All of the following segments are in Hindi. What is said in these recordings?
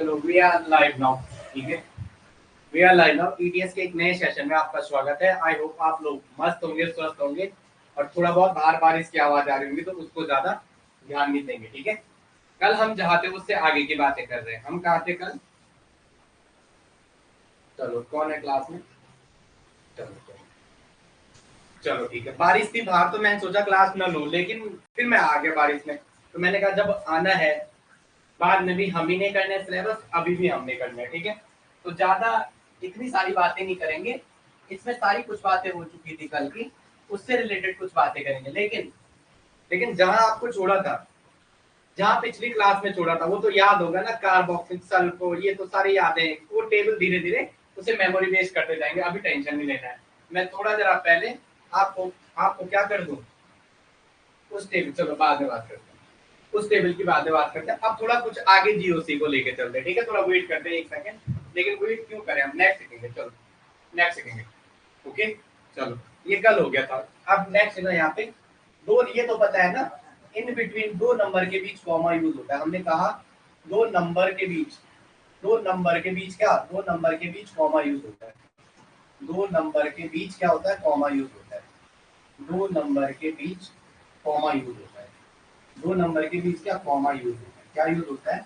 चलो वी आर लाइव नाउ। ठीक है, we are live now. ETS के एक नए सेशन में आपका स्वागत है। आई होप आप लोग मस्त होंगे, स्वस्थ होंगे और थोड़ा बहुत बाहर बारिश की आवाज आ रही होंगी तो उसको ज्यादा ध्यान नहीं देंगे। ठीक है, कल हम जहाँ थे उससे आगे की बातें कर रहे हैं। हम कहाँ थे कल? चलो कौन है क्लास में? चलो चलो चलो ठीक है। बारिश थी बाहर तो मैंने सोचा क्लास न लूं, लेकिन फिर मैं आ गया बारिश में। तो मैंने कहा जब आना है, बाद में भी हम ही नहीं करने सिलेबस, अभी भी हमने करना है। ठीक है, तो ज्यादा इतनी सारी बातें नहीं करेंगे। इसमें सारी कुछ बातें हो चुकी थी कल की, उससे रिलेटेड कुछ बातें करेंगे। लेकिन लेकिन जहां आपको छोड़ा था, जहां पिछली क्लास में छोड़ा था, वो तो याद होगा ना। कार्बोक्सिल सल्फो, ये तो सारी यादें, वो टेबल धीरे धीरे उसे मेमोरी बेस करते जाएंगे। अभी टेंशन नहीं लेना है। मैं थोड़ा जरा पहले आपको आपको क्या कर दूं, उस टेबल, चलो बाद में बात करते हैं, उस टेबल की बात करते हैं। अब थोड़ा कुछ आगे जीओसी को लेके चलते हैं। ठीक है, थोड़ा वेट करते हैं एक सेकंड। लेकिन वेट क्यों करें, हम नेक्स्ट सीखेंगे। चलो नेक्स्ट सीखेंगे। ओके, चलो ये कल हो गया था। अब नेक्स्ट है ना, यहाँ पे दो, ये तो पता है ना, इन बिटवीन दो नंबर के बीच कॉमा यूज होता है। हमने कहा दो नंबर के बीच, दो नंबर के बीच क्या, दो नंबर के बीच कॉमा यूज होता है। दो नंबर के बीच क्या होता है, कॉमा यूज होता है। दो नंबर के बीच कॉमा यूज होता है। दो नंबर के बीच क्या, कॉमा यूज होता है। क्या यूज होता है,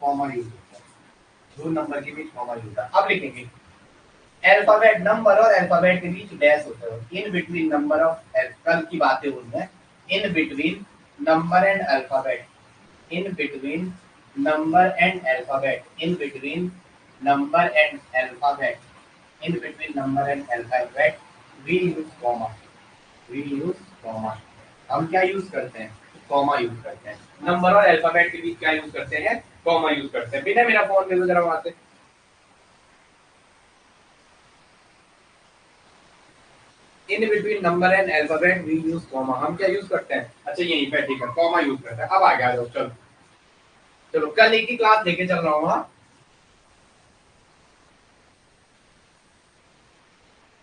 कॉमा यूज होता है। दो नंबर के बीच कॉमा यूज होता है। अब लिखेंगे अल्फाबेट, नंबर और अल्फाबेट के बीच डैश होता है। इन बिटवीन नंबर ऑफ, कल की बातें हो रही है। In between number and alphabet, in between number and alphabet, in between number and alphabet, in between number and alphabet we use comma, we use comma. हम क्या यूज करते हैं, कॉमा यूज करते हैं। नंबर और अल्फाबेट के बीच क्या यूज करते हैं, कॉमा यूज करते हैं। बिना मेरा फोन दे दो जरा वहां से। In between number and alphabet we use comma. हम क्या यूज करते हैं, अच्छा यहीं पे ठीक है, कॉमा यूज करते हैं। अब आगे आ जाओ। चलो चलो कल एक ही क्लास लेके चल रहा हूँ। हाँ,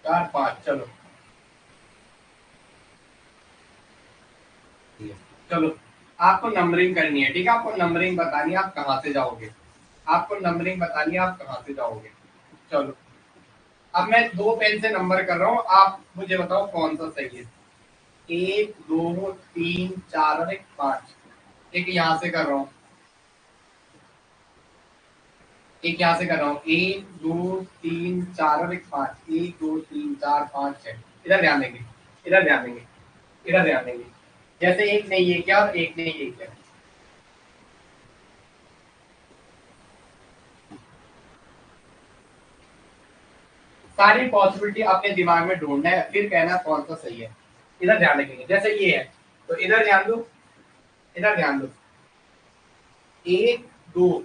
4 5, चलो चलो। आपको नंबरिंग करनी है। ठीक है, आपको नंबरिंग बतानी है, आप कहाँ से जाओगे। आपको नंबरिंग बतानी है, आप कहाँ से जाओगे। चलो, अब मैं 2 पेन से नंबर कर रहा हूँ, आप मुझे बताओ कौन सा सही है। 1 2 3 4 और 1 5। एक यहाँ से कर रहा हूँ, एक यहाँ से कर रहा हूँ। 1 2 3 4 और 1 5, 1 2 3 4 5 6। इधर ध्यान देंगे, इधर ध्यान देंगे, इधर ध्यान देंगे। जैसे एक ने ये किया और एक ने ये किया। सारी पॉसिबिलिटी अपने दिमाग में ढूंढना है, फिर कहना कौन सा सही है। इधर ध्यान रखेंगे, जैसे ये है तो इधर ध्यान दो, इधर ध्यान दो। 1 2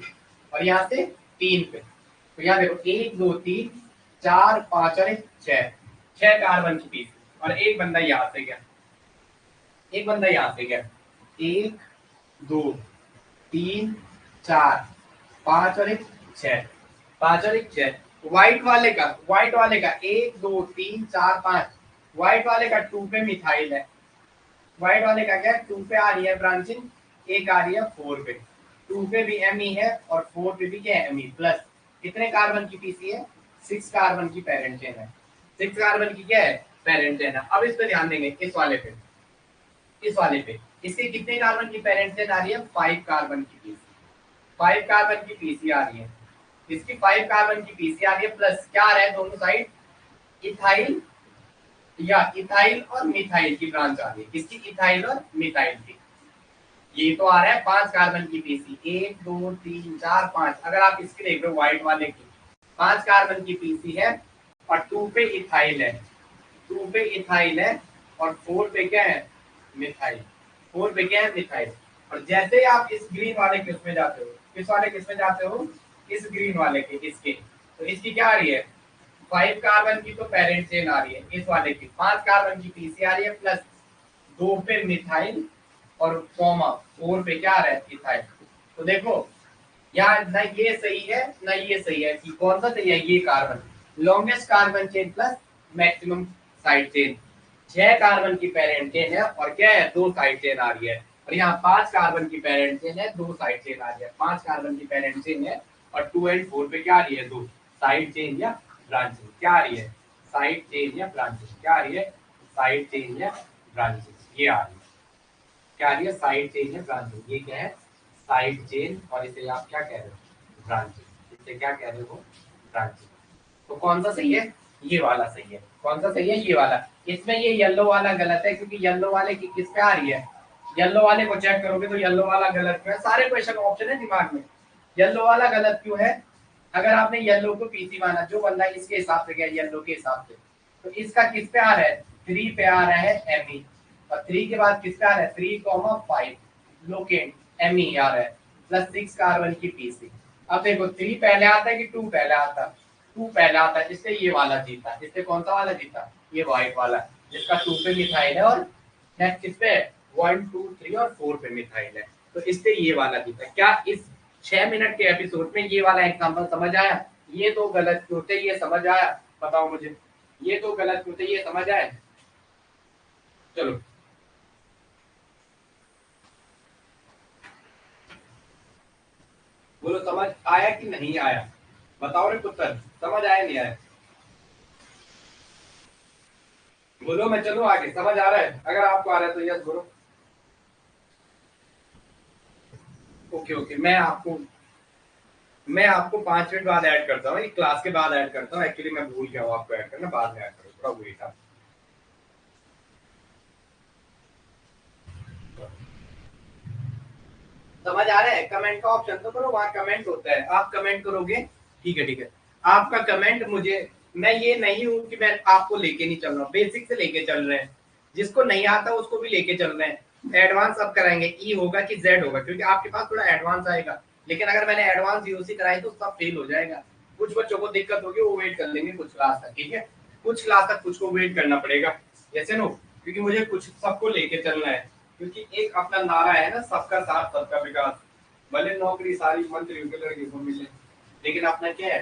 और यहाँ से 3 पे, तो यहाँ देखो 1 2 3 4 5 और 1 6। 6 कार्बन की पीस और एक बंदा यहाँ से गया, एक बंदा यहाँ से गया। 1 2 3 4 5 और 1 6, 5 और 1 6। व्हाइट वाले का, व्हाइट वाले का 1 2 3 4 5, व्हाइट वाले का 2 पे मिथाइल है। व्हाइट वाले का क्या है, 2 पे आ रही है ब्रांचिंग, एक आ रही है 4 पे। 2 पे भी एमी है और 4 पे भी क्या है, एमी प्लस। कितने कार्बन की पीसी है, 6 कार्बन की पेरेंट चेन है। 6 कार्बन की क्या है, पेरेंट चेन है। अब इस पे ध्यान देंगे, इस वाले पे, इस वाले पे। इसके कितने कार्बन की पेरेंट चेन आ रही है, 5 कार्बन की पीसी, 5 कार्बन की पीसी आ रही है। इसकी 5 कार्बन की पीसी आ रही है, प्लस क्या आ रहा है दोनों साइड, इथाइल, या इथाइल और मिथाइल की ब्रांच आ रही है। किसकी, इथाइल और मिथाइल की। ये तो आ रहा है 5 कार्बन की पीसी, 1 2 3 4 5। अगर आप इसकी देख रहे हो व्हाइट वाले की, 5 कार्बन की पीसी है और 2 पे इथाइल है, 2 पे इथाइल है और 4 पे क्या है, मिथाइल। 4 पे क्या है, मिथाइल। और जैसे ही आप इस ग्रीन वाले के उसमें जाते हो, किस वाले किसमें जाते हो, इस ग्रीन वाले के, इसके, तो इसकी क्या आ रही है, 5 कार्बन की तो पेरेंट चेन आ रही है। इस वाले की 5 कार्बन की पीसी आ रही है, प्लस 2 पे मिथाइल और कॉमा 4 पे क्या आ रहा है, इथाइल। तो देखो यहाँ ना ये सही है ना ये सही है, कि कौन सा सही है, ये carbon, longest carbon chain plus maximum side chain. 6 carbon की पेरेंट चेन है और क्या है, 2 साइड चेन आ रही है। और यहाँ 5 कार्बन की पेरेंट चेन है, 2 साइड चेन आ रही है। 5 कार्बन की पेरेंट चेन है और 2 एंड 4 पे क्या आ रही है, 2 साइड चेन या ब्रांचेस, क्या आ रही है, साइड चेन या ब्रांचेस, क्या आ रही है, साइड चेन या ब्रांचेस, ये आ रही है, क्या आ रही है, साइड चेन या ब्रांचेस, ये क्या है, साइड चेन, और इसे आप क्या कह रहे हो, ब्रांचेस, इसे क्या कह रहे हो, ब्रांचेस। तो कौन सा सही है, ये वाला सही है, कौन सा सही है, ये वाला। इसमें ये येलो वाला गलत है, क्योंकि येलो वाले की किस पे आ रही है, येलो वाले को चेक करोगे तो येलो वाला गलत क्यों है, सारे क्वेश्चन ऑप्शन है दिमाग में, येलो वाला गलत क्यों है, अगर आपने येलो को पीसी माना, जो बंदा इसके हिसाब से गया येलो के हिसाब से, तो इसका किस पे आ रहा है, 3 पे आ रहा है एमई, और 3 के बाद किस पे आ रहा है, 3,5 लोकेंट एमई आ रहा है, +6 कार्बन की पीसी। अब देखो 3 पहले आता है कि 2 पहले आता है, 2 पहले आता है, इससे ये वाला जीता, इससे कौन सा वाला जीता, ये व्हाइट वाला, जिसका 2 पे मिथाइल है, और नेक्स्ट किस पे 1 2 3 और 4 पे मिथाइल है, तो इससे ये वाला जीता। क्या इस 6 मिनट के एपिसोड में ये वाला एग्जांपल समझ आया, ये तो गलत क्यों थे, ये समझ आया, बताओ मुझे, ये तो गलत क्यों थे, ये समझ आया, चलो बोलो समझ आया कि नहीं आया, बताओ रे पुत्र, समझ आया नहीं आया, बोलो, मैं चलूं आगे, समझ आ रहा है, अगर आपको आ रहा है तो यस बोलो। ओके ओके, मैं आपको 5 मिनट बाद ऐड करता हूँ, क्लास के बाद ऐड करता हूँ, एक्चुअली मैं भूल गया हूँ आपको ऐड करना, बाद में ऐड करो, थोड़ा वही था। समझ आ रहा है, कमेंट का ऑप्शन तो करो, वहां कमेंट होता है, आप कमेंट करोगे, ठीक है ठीक है, आपका कमेंट मुझे, मैं ये नहीं हूँ कि मैं आपको लेके नहीं चल रहा हूँ, बेसिक से लेके चल रहे हैं, जिसको नहीं आता उसको भी लेके चल रहे हैं, एडवांस अब कराएंगे, ई होगा कि जेड होगा, क्योंकि आपके पास थोड़ा एडवांस आएगा, लेकिन अगर मैंने एडवांस यूसी कराई तो सब फेल हो जाएगा, कुछ बच्चों को दिक्कत होगी, वो वेट कर लेंगे कुछ क्लास तक, ठीक है, कुछ क्लास तक कुछ को वेट करना पड़ेगा, जैसे नो, क्योंकि मुझे कुछ सबको लेके चलना है, क्योंकि एक अपना नारा है ना, सबका साथ सबका विकास, भले नौकरी सारी मंत्रियों के लड़के को मिले, लेकिन अपना क्या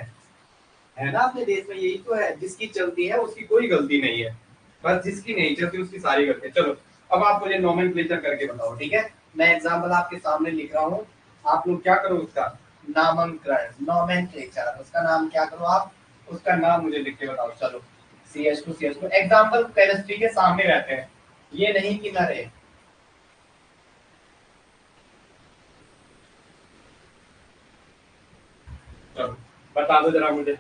है ना, अपने देश में यही तो है, जिसकी चलती है उसकी कोई गलती नहीं है, बस जिसकी नहीं चलती उसकी सारी गलती। चलो अब आप मुझे नोमेनक्लेचर करके बताओ, ठीक है, मैं एग्जाम्पल आपके सामने लिख रहा हूँ, आप लोग क्या करो, उसका नामकरण, नोमेनक्लेचर, उसका नाम क्या करो आप, उसका नाम मुझे लिख के बताओ, चलो CH2 एग्जाम्पल केमिस्ट्री के सामने रहते हैं, ये नहीं कि ना रहे, चलो बता दो जरा मुझे।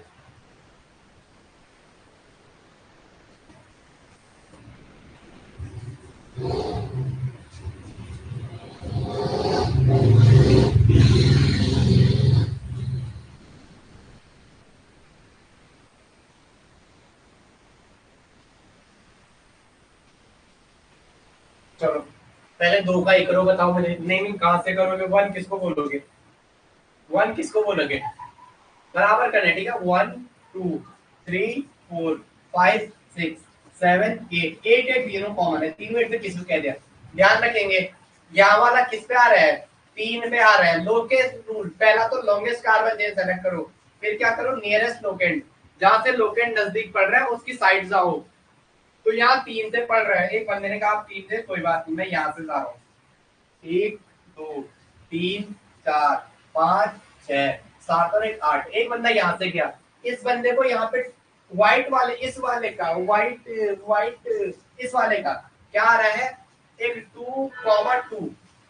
चलो पहले 2 का ही करो, बताओ मुझे, नहीं कहां से करोगे, 1 किसको बोलोगे, 1 किसको बोलोगे, बराबर करना है, ठीक है, 1 2 3 4 5 6 7 8, 8 तीनों कॉमन है, तीनों से किसको कह दिया, ध्यान रखेंगे, यहाँ वाला किस पे आ रहा है, 3 पे आ रहा है, लोकेस्ट रूल, पहला तो लॉन्गेस्ट कार्बन चेन सेलेक्ट करो, फिर क्या करो, नियरेस्ट लोकेंट, जहां से लोकेंट नजदीक पड़ रहा है उसकी साइड जाओ, तो यहाँ 3 से पड़ रहा है, एक बंदे ने कहा 3 से, कोई बात नहीं, मैं यहाँ से जा रहा हूँ, 1 2 3 4 5 6 7 और 1 8, एक बंदा यहाँ से गया, इस बंदे को यहाँ पे व्हाइट वाले, इस वाले का व्हाइट व्हाइट इस वाले का क्या आ रहा है, एक 2,2,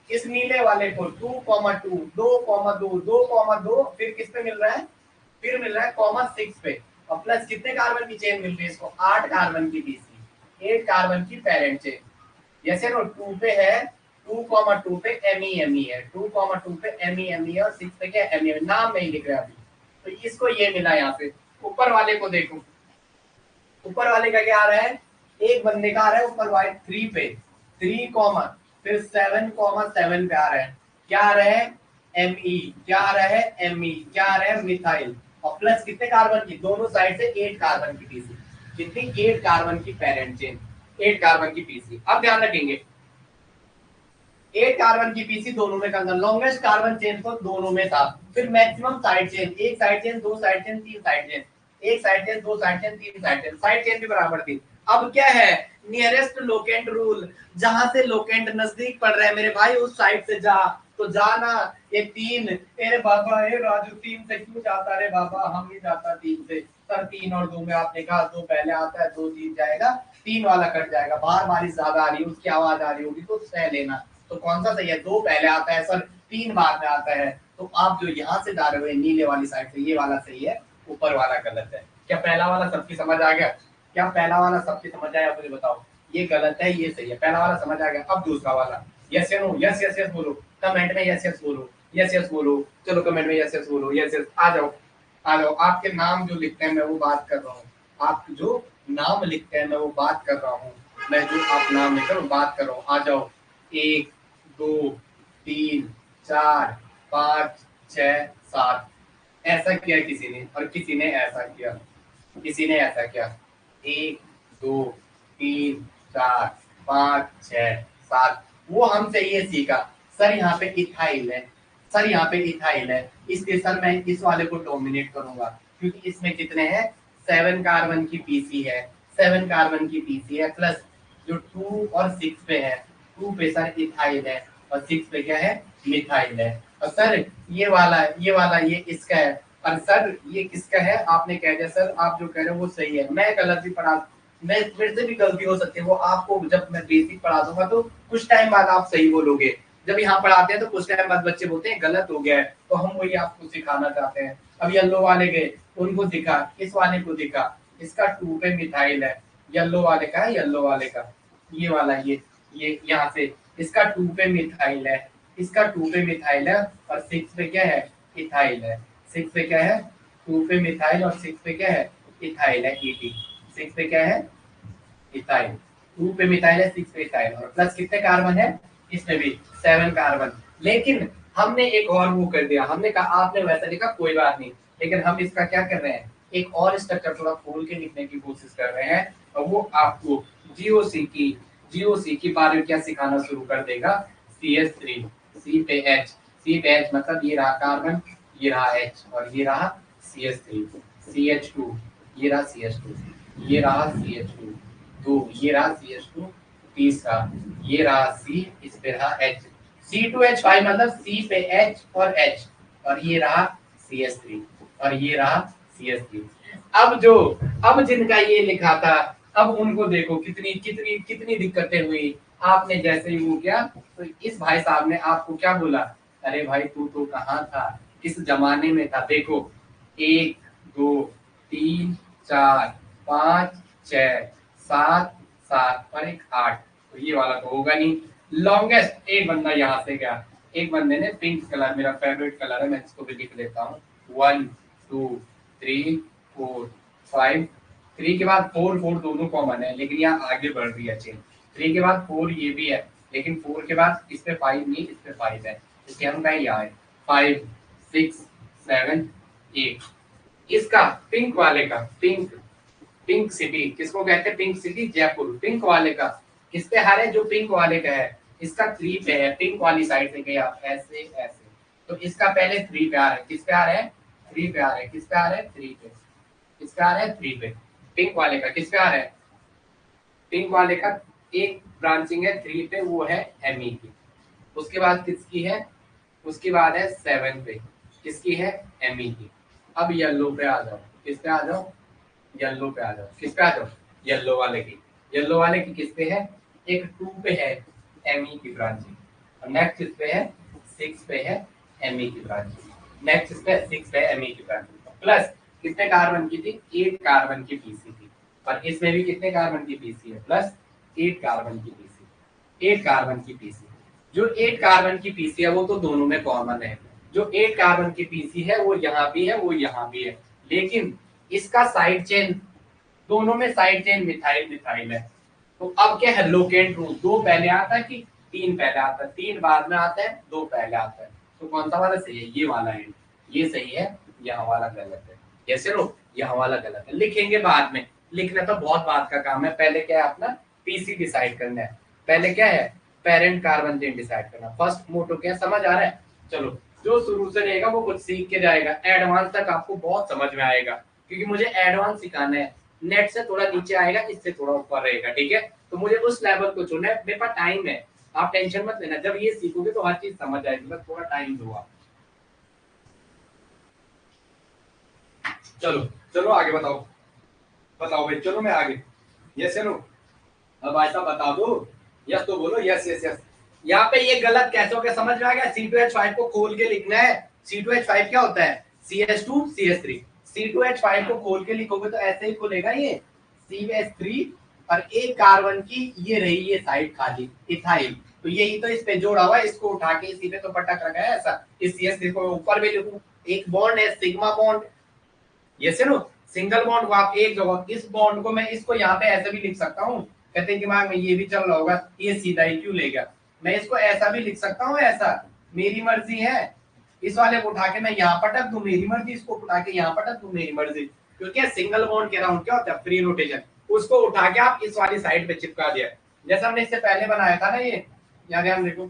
इस नीले वाले को 2,2 2,2 2,2, फिर किस पे मिल रहा है, फिर मिल रहा है ,6 पे, और प्लस कितने कार्बन की चेन मिल रही है इसको, 8 कार्बन की पीसी, 8 कार्बन की पेरेंट चेन, जैसे नो 2 पे है, 2,2 पे एमई है, 2,2 पे एमई है, और 6 पे क्या एमई, नाम नहीं लिख रहा अभी, तो इसको ये मिला यहाँ पे, ऊपर वाले को देखो, ऊपर वाले का क्या आ रहा है, एक बंदे का आ रहा है ऊपर वाइट 3 पे, 3 कॉमन, फिर 7,7 पे आ रहा है, क्या आ रहा है, एमई, क्या आ रहा है, एमई, क्या आ रहा है, मिथाइल, और प्लस कितने कार्बन की, दोनों साइड से 8 कार्बन की पीसी, कितनी, 8 कार्बन की पेरेंट चेन, 8 कार्बन की पीसी। अब ध्यान रखेंगे 8 कार्बन की पीसी दोनों में कंसर्न, लॉन्गेस्ट कार्बन चेन तो दोनों में था, फिर मैक्सिमम साइड चेन, एक साइड चेन, दो साइड चेन, तीन साइड चेन, एक साइड चेन, दो साइड चेन, तीन साइड चेन भी बराबर थी। अब क्या है, नियरेस्ट लोकेंट रूल, जहां से लोकेंट नजदीक पड़ रहा है मेरे भाई उस साइड से जा, तो जाना ये 3, अरे बाबा ये राजू 3 से क्यों जाता रे बाबा, हम नहीं जाता 3 से सर। 3 और 2 में आपने कहा 2 पहले आता है 2 जीत जाएगा, 3 वाला कट जाएगा। बाहर बारिश ज्यादा आ रही है, उसकी आवाज आ रही होगी तो सह लेना। तो कौन सा सही है? 2 पहले आता है सर, 3 बाद में आता है। तो आप जो यहाँ से जा रहे हो नीले वाली साइड से, ये वाला सही है, ऊपर वाला गलत है। क्या पहला वाला सबकी समझ आ गया? क्या पहला वाला सबकी समझ आया? मुझे बताओ, ये गलत है ये सही है, पहला वाला समझ आ गया। अब दूसरा वाला, यस या नो? यस यस यस बोलो, कमेंट में यस यस बोलो, यस यस बोलो, चलो कमेंट में यस यस बोलो, यस यस। आ जाओ आ जाओ, आपके नाम जो लिखते हैं मैं वो बात कर रहा हूँ, आप जो नाम लिखते हैं मैं वो बात कर रहा हूँ, मैं जो आप नाम लिख रहे हो बात कर रहा हूँ। आ जाओ, 1 2 3 4 5 6 7। ऐसा किया किसी ने और किसी ने ऐसा किया, किसी ने ऐसा किया। 1 2 3 4 5 6 7। वो हमसे ये सीखा, सर यहाँ पे इथाइल है, सर यहाँ पे इथाइल है, इसलिए सर मैं इस वाले को डोमिनेट करूंगा, क्योंकि इसमें कितने हैं? 7 कार्बन की पीसी है, 7 कार्बन की पीसी है, प्लस जो 2 और 6 पे है, 2 पे सर इथाइल है और 6 पे क्या है? मिथाइल है। और सर ये वाला ये इसका है, और सर ये किसका है? आपने कह दिया सर, आप जो कह रहे हो वो सही है, मैं गलत भी पढ़ा, मैं मेरे से भी गलती हो सकती है, वो आपको जब मैं बेसिक पढ़ा दूंगा तो कुछ टाइम बाद आप सही बोलोगे। जब यहाँ पढ़ाते हैं तो कुछ टाइम बाद बच्चे बोलते हैं गलत हो गया है, तो हम वही आपको सिखाना चाहते हैं। अब येलो वाले गए, उनको दिखा, इस वाले को दिखा, इसका 2 पे मिथाइल है, येलो वाले का है, येलो वाले का ये वाला, ये यहाँ से इसका 2 पे मिथाइल है, इसका 2 पे मिथाइल है, और 6 पे क्या है? इथाइल है। 6 पे क्या है? 2 पे मिथाइल और 6 पे क्या है? इथाइल है। ET 6 पे क्या है? इथाइल। 2 पे मिथाइल है, 6 पे इथाइल, और प्लस कितने कार्बन है? इसमें भी 7 कार्बन। लेकिन हमने एक और वो कर दिया, हमने कहा आपने वैसा लिखा कोई बात नहीं, लेकिन हम इसका क्या कर रहे हैं? एक और स्ट्रक्चर थोड़ा खोल के लिखने की कोशिश कर रहे हैं, और वो आपको जीओसी की बारीकियां सिखाना शुरू कर देगा। CH3, C पे H, C पे H मतलब ये रहा कार्बन, ये रहा H, और ये रहा CH3, CH2, ये रहा CH2, ये रहा CH2, 2, ये रहा CH2, तीसरा ये रहा C, इस पे रहा H, C2H5 मतलब C पे H और H, और ये रहा CH3, और ये रहा CH3। अब जिनका ये लिखा था, अब उनको देखो कितनी कितनी कितनी दिक्कतें हुई। आपने जैसे ही वो किया तो इस भाई साहब ने आपको क्या बोला? अरे भाई तू तो कहाँ था, किस जमाने में था? देखो 1 2 3 4 5 6 7 7 और 1 8, तो ये वाला तो होगा नहीं। लॉन्गेस्ट एक बंदा यहाँ से गया, एक बंदे ने पिंक कलर, मेरा फेवरेट कलर है, मैं इसको भी लिख लेता हूँ। 1 2 3 4 5, 3 के बाद 4 4 दोनों कॉमन है, लेकिन यहाँ आगे बढ़ रही है चेन। 3 के बाद 4 ये भी है, लेकिन 4 के बाद इस पे 5 नहीं, इस पे 5 है, इसलिए हम कहें यहाँ है 5 6 7 8। इसका पिंक वाले का, पिंक सिटी किसको कहते हैं? Pink city Jaipur. पिंक वाले का किस पे हार है? जो पिंक वाले का है, इसका 3 पे है, पिंक वाली साइड से गया ऐसे ऐसे, तो इसका पहले 3 पे आ रहा है। किस पे आ रहा है? 3 पे आ रहा है। किस पे आ रहा है? 3 पे। किसका आ रहा है? 3 पे। पिंक वाले का किस पे आ रहा है? पिंक वाले का एक ब्रांचिंग है 3 पे, वो है Me की। उसके बाद किसकी है? उसके बाद है 7 पे, किसकी है? Me की। अब येलो पे आ जाओ, किस पे आ जाओ? येलो पे आ जाओ। किस पे आ जाओ? येलो वाले की। येलो वाले की किस पे है? एक 2 पे है Me की ब्रांचिंग, और नेक्स्ट किस पे है? 6 पे है Me की ब्रांचिंग। नेक्स्ट इस पे 6 पे है Me की ब्रांचिंग। प्लस कितने कार्बन की थी? 8 कार्बन की पीसी थी, और इसमें भी कितने कार्बन की पीसी है? प्लस 8 कार्बन की पीसी, 8 कार्बन की पीसी। जो 8 कार्बन की पीसी है वो तो दोनों में कॉमन है, जो 8 कार्बन की पीसी है वो यहाँ भी है, वो यहाँ भी है, लेकिन इसका साइड चेन, दोनों में साइड चेन मिथाइल मिथाइल है। तो अब क्या है? लोकेट रूल, 2 पहले आता है कि 3 पहले आता है? 3 बाद में आता है, 2 पहले आता है। तो कौन सा वाला सही है? ये वाला है, ये सही है, यहाँ वाला गलत है। कैसे लो? यहाँ वाला गलत है, लिखेंगे बाद में, लिखना तो बहुत बात का काम है। पहले क्या है? अपना पीसी डिसाइड करना है। पहले क्या है? पेरेंट कार्बन चेन डिसाइड करना। फर्स्ट मोटो क्या समझ आ रहा है? चलो, जो शुरू से रहेगा वो कुछ सीख के जाएगा, एडवांस तक आपको बहुत समझ में आएगा, क्योंकि मुझे एडवांस सिखाना है। नेट से थोड़ा नीचे आएगा, इससे थोड़ा ऊपर रहेगा, ठीक है? तो मुझे उस लेवल को चुनना है, मेरे पास टाइम है, आप टेंशन मत लेना, जब ये सीखोगे तो हर चीज समझ आएगी, बस थोड़ा टाइम दो आप। चलो चलो आगे बताओ, बताओ भाई, चलो मैं आगे। यस या नो? अब ऐसा बता दो, यस तो बोलो, यस यस यस। यहाँ पे ये गलत कैसे हो गया समझ में आ गया? C2H5 को खोल के लिखना है। C2H5 क्या होता है? CH2 CH3। C2H5 को खोल के लिखोगे तो ऐसे ही खुलेगा ये CH3, और एक कार्बन की ये रही ये साइड खाली, इथाइल। तो यही तो इस पे जोड़ा हुआ है, इसको उठा के इसी पे तो पटक रखा है ऐसा। इस CH3 को ऊपर भी लिखूं, एक बॉन्ड है सिग्मा बॉन्ड, ये नो सिंगल बॉन्ड को आप एक जगह, इस बॉन्ड को मैं इसको यहाँ पे ऐसे भी लिख सकता हूँ। कहते हैं दिमाग में ये भी चल रहा होगा, ये सीधा ही क्यों ले गया? मैं इसको ऐसा भी लिख सकता हूँ, ऐसा मेरी मर्जी है। इस वाले को उठा के मैं यहाँ पटक दूं, मेरी मर्जी, इसको उठा के यहाँ पटक दूं, मेरी मर्जी। क्योंकि सिंगल बॉन्ड के राउंड क्या होता है? Free rotation. उसको उठा के आप इस वाली साइड पे चिपका दिया, जैसा हमने इससे पहले बनाया था ना ये। यहाँ ध्यान देखो,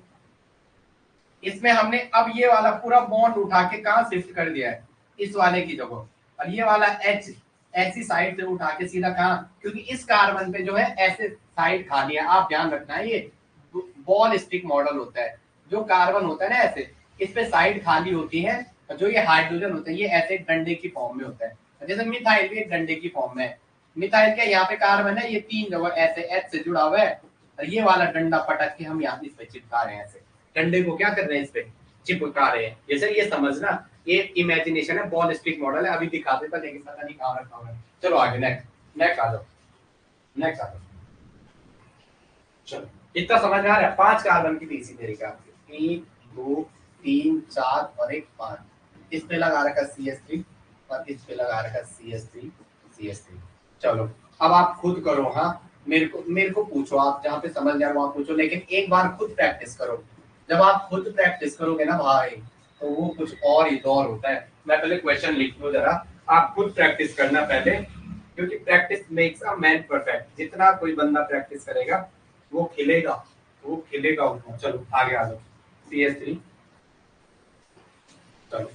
इसमें हमने अब ये वाला पूरा बॉन्ड उठा के कहाँ शिफ्ट कर दिया है? इस वाले की जगह। और ये वाला H ऐसी साइड से उठा के सीधा कहाँ? क्योंकि इस कार्बन पे जो है ऐसे साइड खाली है, आप ध्यान रखना है, ये बॉल स्टिक मॉडल होता है। जो कार्बन होता है ना ऐसे, इस पे साइड खाली होती है, और जो ये हाइड्रोजन होता है ये ऐसे डंडे की फॉर्म में होता है। जैसे मिथाइल भी एक डंडे की फॉर्म में है। मिथाइल क्या, यहाँ पे कार्बन है, ये तीन जगह ऐसे H से जुड़ा हुआ है, और ये वाला डंडा पटक के हम यहाँ इस पे चिपका रहे हैं ऐसे। डंडे को क्या कर रहे हैं? इस पे चिपका रहे हैं। जैसे ये समझना, ये इमेजिनेशन है, बॉल स्टिक मॉडल है, अभी दिखा देता लेकिन पता नहीं कहाँ रखा हुआ है। चलो आगे, नेक्स्ट नेक्स्ट आ जाओ, नेक्स्ट आ जाओ। चलो इतना समझ में आ रहा है? 5 कार्बन की तीसरी तरीका, 1 2 3 4 और एक 5। इस पे लगा रखा CH3 और इस पे लगा रखा CH3 CH3। चलो अब आप खुद करो, हाँ मेरे को पूछो, आप जहाँ पे समझ जाओ वहां पूछो, लेकिन एक बार खुद प्रैक्टिस करो। जब आप खुद प्रैक्टिस करोगे ना भाई, तो वो कुछ और ही दौर होता है। मैं पहले क्वेश्चन लिख लूं जरा, आप खुद प्रैक्टिस करना पहले, क्योंकि practice makes a man perfect. जितना कोई बंदा प्रैक्टिस करेगा वो खिलेगा, वो खिलेगा उसको। चलो आगे आ जाओ, CH3। चलो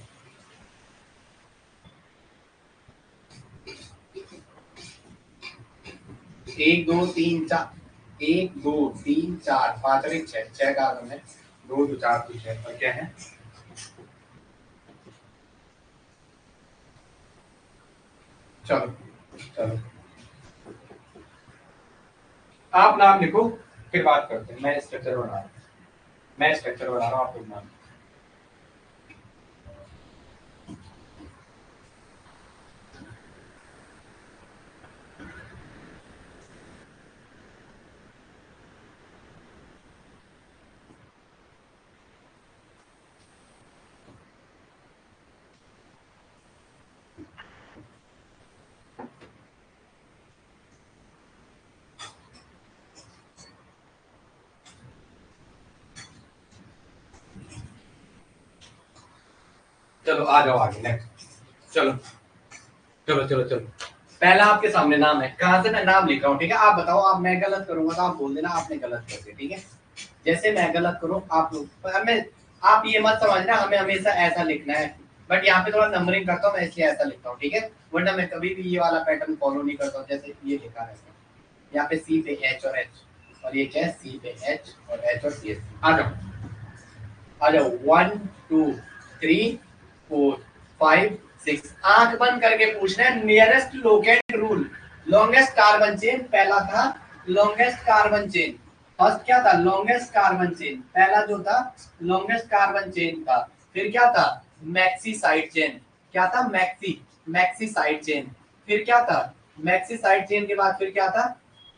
1 2 3 4, 1 2 3 4 5 और 6, 6 कार्बन है, 2 2 4 2 6, और क्या है? चलो चलो आप नाम लिखो, फिर बात करते हैं। मैं स्ट्रक्चर बना रहा हूँ, मैं स्ट्रक्चर बना रहा हूँ, आप लोग नाम। चलो आ जाओ आगे, नेक्स्ट। चलो चलो चलो चलो, पहला आपके सामने नाम है, कहाँ से मैं नाम लिख रहा हूँ, ठीक है? आप बताओ, आप मैं गलत करूंगा तो आप बोल देना आपने गलत कर दिया, ठीक है? जैसे मैं गलत करूँ आप लोग हमें, आप ये मत समझना हमें हमेशा ऐसा लिखना है, बट यहाँ पे थोड़ा नंबरिंग करता हूँ मैं, इसलिए ऐसा लिखता हूँ, ठीक है? वरना मैं कभी भी ये वाला पैटर्न फॉलो नहीं करता हूँ, जैसे ये लिखा है यहाँ पे C पे H और H, और ये क्या है? C पे H और H और CH। आ जाओ आ जाओ, 1 2 3 4 5 6। आंख बंद करके पूछना है, nearest locate rule. Longest carbon chain पहला था, लॉन्गेस्ट कार्बन चेन फर्स्ट क्या था? लॉन्गेस्ट कार्बन चेन पहला जो था, लॉन्गेस्ट कार्बन चेन था। फिर क्या था? Maxi side chain. क्या था? Maxi, maxi side chain. फिर क्या था? मैक्सी साइड चेन के बाद फिर क्या था?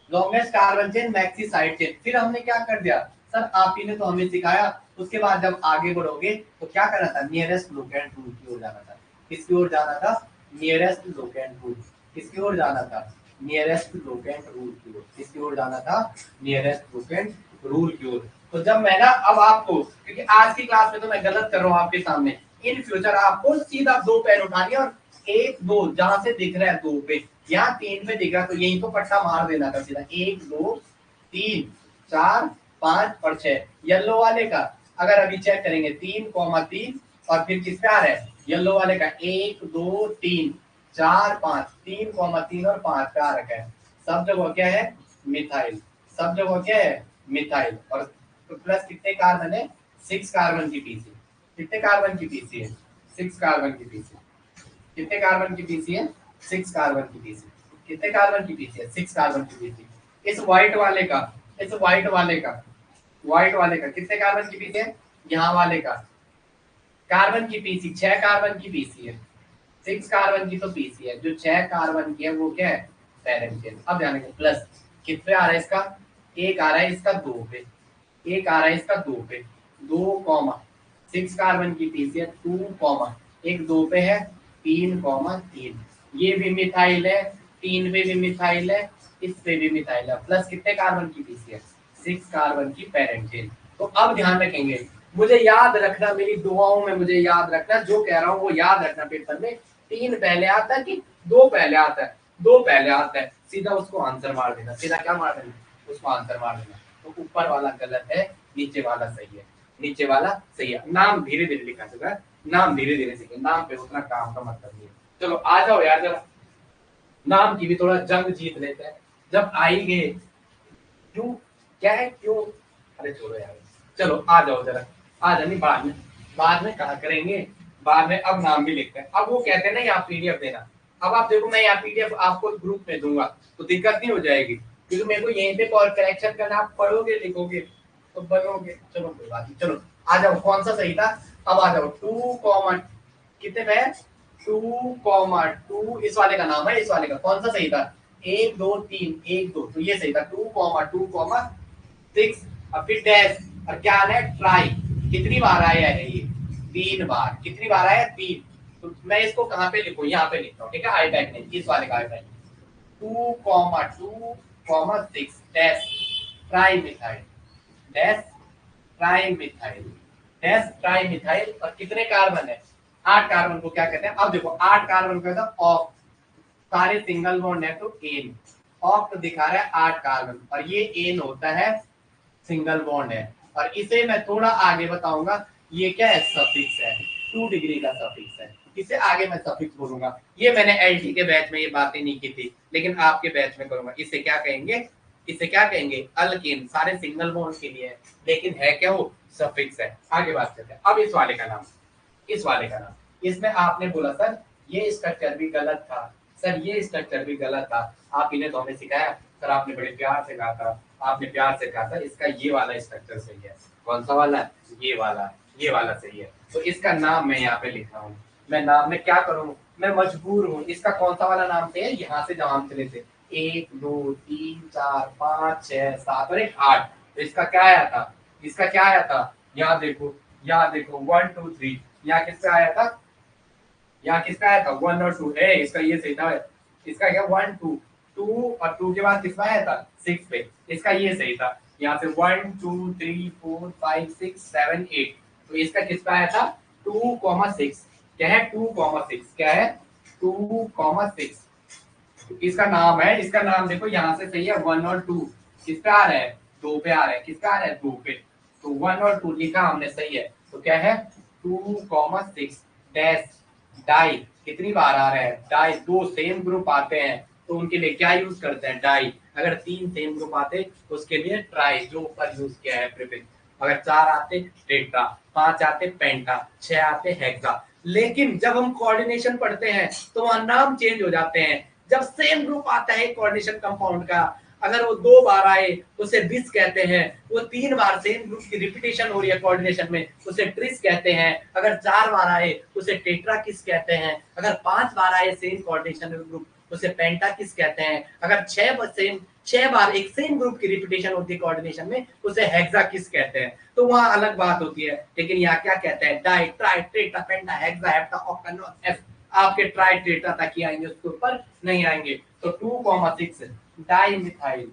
Longest carbon chain, maxi side chain. फिर हमने क्या कर दिया सर, आप ही ने तो हमें सिखाया। उसके बाद जब आगे बढ़ोगे तो क्या करना था? नियरेस्ट लोकेट रूल की ओर जाना था। किसकी ओर जाना था? Nearest locate rule. किसकी ओर जाना था? नियरेस्ट लोकेट रूल की ओर। किसकी ओर जाना था? नियरेस्ट लोकेट रूल की ओर। तो जब मैं ना, अब आपको, क्योंकि आज की क्लास में तो मैं गलत कर रहा हूँ आपके सामने, इन फ्यूचर आपको सीधा 2 पेन उठानी और 1 2 जहां से दिख रहा है 2 पे, यहाँ 3 पे दिख रहा है, तो यहीं तो पट्टा मार देना था सीधा। 1 2 3 4 5 और 6। येलो वाले का अगर अभी चेक करेंगे 3,3, और फिर किस पे आ रहा है? येलो वाले का 1 2 3 4 5, 3,3 और 5 पे आ रखा है। सब जगह क्या है? मिथाइल। सब जगह क्या है? मिथाइल। और तो प्लस कितने कार्बन है, 6 कार्बन की पीसी। कितने कार्बन की पीसी है, 6 कार्बन की पीसी। कितने कार्बन की पीसी है, 6 कार्बन की पीसी। कितने कार्बन की पीसी है, 6 कार्बन की पीसी। इस व्हाइट वाले का, इस व्हाइट वाले का, व्हाइट वाले का कितने कार्बन की पीसी है, यहाँ वाले का कार्बन की पीसी 6 कार्बन की पीसी है। 6 कार्बन की तो पीसी है, जो 6 कार्बन की है वो क्या है, पैरेंट चेन। अब ध्यान रखिए प्लस कितने आ रहा है इसका, एक आ रहा है इसका 2 पे, एक आ रहा है इसका 2 पे, 2 कॉमा 6 कार्बन की पीसी है 2 कॉमा एक 2 पे है 3 कॉमा 3। ये भी मिथाइल है, 3 पे भी मिथाइल है, इस पे भी मिथाइल है। प्लस कितने कार्बन की पीसी है, 6 कार्बन की पैरेंट चेन। तो अब ध्यान रखेंगे, मुझे याद रखना, मेरी दुआओं में मुझे याद रखना, जो कह रहा हूँ वो याद रखना पेपर में। 3 पहले आता है कि 2 पहले आता है, 2 पहले आता है, सीधा उसको आंसर मार देना। सीधा क्या मार देना, उसको आंसर मार देना। तो ऊपर वाला गलत है, नीचे वाला सही है, नीचे वाला सही है। नाम धीरे धीरे लिखा चुका है, नाम धीरे धीरे सीखे, नाम पे उतना काम का मतलब नहीं है। चलो आ जाओ यार जरा, नाम की भी थोड़ा जंग जीत लेते हैं। जब आई गए क्यों, क्या है क्यों, अरे छोड़ो यार, चलो आ जाओ जरा, आ जाओ। नहीं बाद में कहा करेंगे, बाद में। अब नाम भी लिखते हैं। अब वो कहते हैं ना यहाँ पीडीएफ देना। अब आप देखो मैं यहाँ पीडीएफ आपको ग्रुप में दूंगा तो दिक्कत नहीं हो जाएगी, क्योंकि मेरे को यहीं पे करेक्शन करना, आप पढ़ोगे लिखोगे तो बनोगे। चलो कोई बात नहीं, चलो आ जाओ। कौन सा सही था, अब आ जाओ। 2 कॉमा कितने पे है, 2 कॉमा 2 इस वाले का नाम है, इस वाले का कौन सा सही था, 1 2 3 1 2, तो ये सही था 2 कॉमा 6। अब फिर डैश, और क्या आना है, ट्राई। कितनी बार आया है ये, 3 बार। कितनी बार आया, 3। तो मैं इसको कहाँ पे लिखूं, यहाँ पे लिखता हूँ, ठीक है, आई टैग नहीं, इस वाले का I tag. 2 comma 6 dash tri methyl, dash tri methyl, dash tri methyl. और कितने कार्बन है, 8 कार्बन को क्या कहते हैं, अब देखो 8 कार्बन को कहते हैं ऑक्ट। सारे सिंगल बॉन्ड है तो एन, ऑक्ट दिखा रहा है 8 कार्बन, और ये एन होता है सिंगल बॉन्ड है। और इसे मैं थोड़ा आगे बताऊंगा, ये क्या है, सफिक्स है, 2 डिग्री का सफिक्स है। इसे आगे मैं सफिक्स बोलूंगा। ये मैंने एलटी के बैच में ये बातें नहीं की थी, लेकिन आपके बैच में करूंगा। इसे क्या कहेंगे, इसे क्या कहेंगे, अल्केन। सारे सिंगल बॉन्ड के लिए है, लेकिन है क्या वो, सफिक्स है। आगे बात करते हैं। अब इस वाले का नाम, इस वाले का नाम, इसमें आपने बोला सर ये स्ट्रक्चर भी गलत था, सर ये स्ट्रक्चर भी गलत था। आप इन्हें तो हमें सिखाया सर, आपने बड़े प्यार से कहा था, आपने प्यार से कहा था इसका ये वाला स्ट्रक्चर सही है। कौन सा वाला, ये वाला, ये वाला सही है। तो इसका नाम मैं यहाँ पे लिख रहा हूँ। मैं नाम में क्या करूँ, मैं मजबूर हूँ। इसका कौन सा वाला नाम से है, यहाँ से जब हम चले थे 1 2 3 4 5 6 7 और 1 8। तो इसका क्या आया था, इसका क्या आया था, यहाँ देखो, यहाँ देखो 1 2 3। यहाँ किसका आया था, यहाँ किसका आया था, 1 और 2 है, इसका ये सही था। इसका क्या 1 2 2 और 2 के बाद किसका आया था 6 पे, इसका ये सही था। यहाँ से 1 2 3 4 5 6 7 8। तो इसका किसका आया था 2,6। क्या है 2,6, क्या है 2,6। तो इसका नाम है, इसका नाम देखो यहाँ से सही है 1 और 2। किस पे आ रहा है, 2 पे आ रहा है। किसका आ रहा है 2 पे, तो 1 और 2 लिखा हमने सही है। तो क्या है 2,6 डैश डाई। कितनी बार आ रहा है, डाई। 2 सेम ग्रुप आते हैं तो उनके लिए क्या यूज करते हैं, डाई। अगर 3 सेम ग्रुप आते तो उसके लिए ट्राई, जो ऊपर यूज किया है प्रीफिक्स। अगर 4 आते टेट्रा, 5 आते पेंटा, 6 आते हेक्सा। लेकिन जब हम कोऑर्डिनेशन पढ़ते हैं तो वहां नाम चेंज हो जाते हैं। जब सेम ग्रुप आता है कोऑर्डिनेशन कंपाउंड का, अगर वो 2 बार आए तो उसे बिस कहते हैं। वो 3 बार सेम ग्रुप की रिपीटेशन हो रही है कोऑर्डिनेशन में, उसे ट्रिस कहते हैं। अगर 4 बार आए उसे टेट्रा किस कहते हैं। अगर 5 बार आए सेम कोऑर्डिनेशन ग्रुप उसे पेंटा किस कहते हैं। अगर 6 बार एक सेम ग्रुप की रिपीटेशन होती है कोऑर्डिनेशन में उसे हेक्सा किस कहते हैं। तो वहां अलग बात होती है। लेकिन यहाँ क्या कहते हैं, डाई ट्राई टेट्रा पेंटा हेक्सा हेप्टा ऑक्टा एफ। आपके ट्राई टेट्रा तक ही आएंगे, उसके ऊपर नहीं आएंगे। तो 2,6 डाई मिथाइल,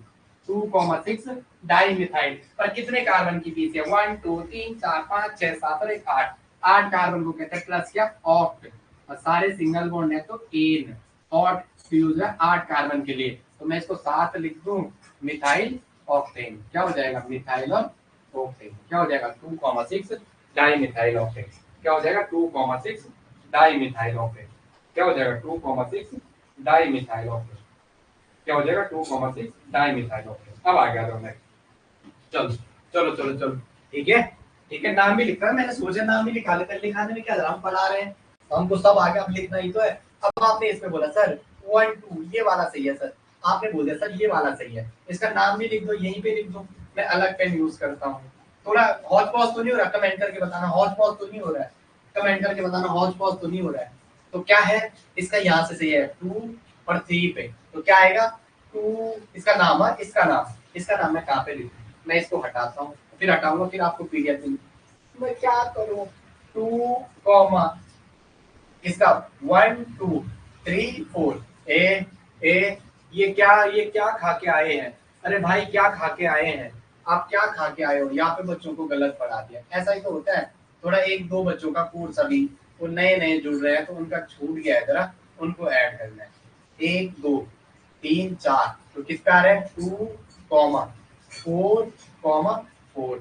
2,6 डाई मिथाइल। पर कितने कार्बन की पीस है, 1 2 3 4 5 6 7 और 1 8। 8 कार्बन को कहते हैं प्लस क्या, ऑक्ट। और सारे सिंगल बॉन्ड है तो एन, ऑक्ट यूज है 8 कार्बन के लिए। तो मैं इसको 7 लिख दूं, मिथाइल ऑक्टेन। क्या हो जाएगा, मिथाइल और ऑक्टेन। क्या हो जाएगा 2,6 डाई मिथाइल ऑक्टेन। क्या हो जाएगा 2,6 डाई मिथाइल ऑक्टेन। क्या हो जाएगा 2,6 डाई मिथाइल ऑक्टेन। क्या हो जाएगा 2,6 डाई मिथाइल ऑक्टेन। अब आ गया तो नेक्स्ट, चलो चलो चलो चलो, ठीक है ठीक है, नाम भी लिखा है, मैंने सोचा नाम भी लिखा लेते, लिखाने में क्या हम पढ़ा रहे हैं, हमको सब आगे अब लिखना ही तो है। अब आपने इसमें बोला सर 1 2 ये वाला सही है सर, आपने बोल दिया सर ये वाला सही है, इसका नाम भी लिख दो, यहीं पे लिख दो, मैं अलग पेन यूज करता हूँ। थोड़ा हौच पौच तो नहीं हो रहा, कमेंट करके बताना हौच पौच तो नहीं हो रहा है, कमेंट करके बताना हौच पौच तो नहीं हो रहा है। तो क्या है इसका, यहाँ से सही है 2 और 3 पे, तो क्या आएगा 2, इसका नाम है, इसका नाम मैं कहाँ पे लिखूँ, मैं इसको हटाता हूँ, फिर हटाऊंगा, फिर आपको पीडीएफ दूंगी, मैं क्या करूँ, 2 कॉमा इसका 1 2 3 4 ए ए, ये क्या खा के आए हैं, अरे भाई क्या खा के आए हैं, आप क्या खा के आए हो, यहाँ पे बच्चों को गलत पढ़ा दिया, ऐसा ही तो होता है। थोड़ा एक दो बच्चों का कोर्स अभी वो नए नए जुड़ रहे हैं तो उनका छूट गया है, जरा उनको ऐड करना है। 1 2 3 4, तो किस पे आ रहा है 2 कॉमा 4 कॉमा 4,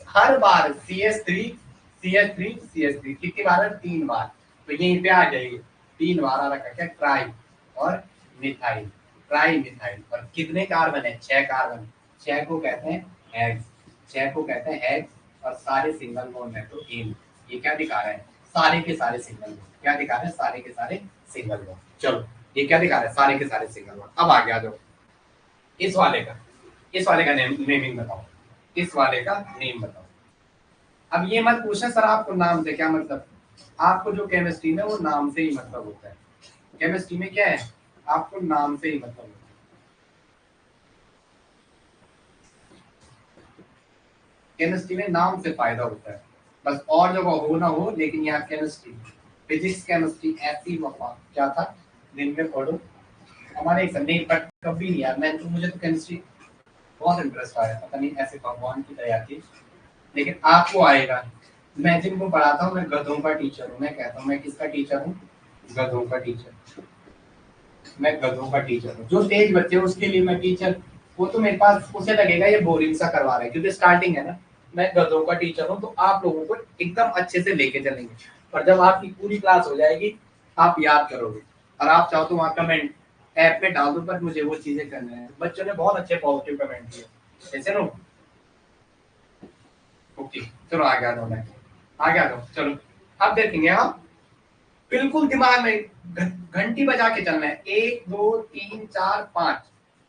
हर बार CS3 कितनी बार है, 3 बार, तो यहीं पे आ जाएगी 3 बार आ रखा क्या, ट्राई और मिथाइल, ट्राई मिथाइल, और कितने कार्बन है, 6 कार्बन, 6 को कहते हैं हेक्स, 6 को कहते हैं हेक्स, और सारे सिंगल बॉन्ड है तो इन, ये क्या दिखा रहा है, सारे के सारे सिंगल बॉन्ड, क्या दिखा रहे हैं, सारे के सारे सिंगल बॉन्ड। चलो ये क्या दिखा रहा है, सारे के सारे सिंगल बॉन्ड। अब आगे आ जाओ, इस वाले का, इस वाले का नेमिंग बताओ, इस वाले का नेम बताओ। अब ये मत पूछना सर आपको नाम से क्या मतलब, आपको जो केमिस्ट्री में वो नाम से ही मतलब होता है, केमिस्ट्री में क्या है, आपको नाम से ही मतलब होता है, केमिस्ट्री में नाम से फायदा होता है, बस और जगह हो ना हो, लेकिन यहाँ केमिस्ट्री, फिजिक्स केमिस्ट्री ऐसी वफा क्या था, दिन में पढ़ो, हमारे एक नहीं बट कभी नहीं यार, मैं तो मुझे तो केमिस्ट्री बहुत इंटरेस्ट आया, पता नहीं ऐसे भगवान की दया थी, लेकिन आपको आएगा। मैं जिनको पढ़ाता हूँ मैं गधों का टीचर हूँ, मैं कहता हूँ मैं किसका टीचर हूँ, गधों का टीचर, मैं गधों का टीचर हूँ, जो तेज बच्चे हैं उसके लिए मैं टीचर, वो तो मेरे पास उसे लगेगा ये बोरिंग सा करवा रहा है क्योंकि स्टार्टिंग है ना, मैं गधों का टीचर हूँ, तो आप लोगों को एकदम अच्छे से लेके चलेंगे, और जब आपकी पूरी क्लास हो जाएगी आप याद करोगे, और आप चाहो तो वहाँ कमेंट ऐप में डाल दो, पर मुझे वो चीजें करना है। बच्चों ने बहुत अच्छे पॉजिटिव कमेंट दिए, ऐसे नो, ओके चलो आगे आ जाओ, मैं आगे आ जाओ, चलो अब देखेंगे हम, बिल्कुल दिमाग में घंटी बजा के चलना है, 1 2 3 4 5,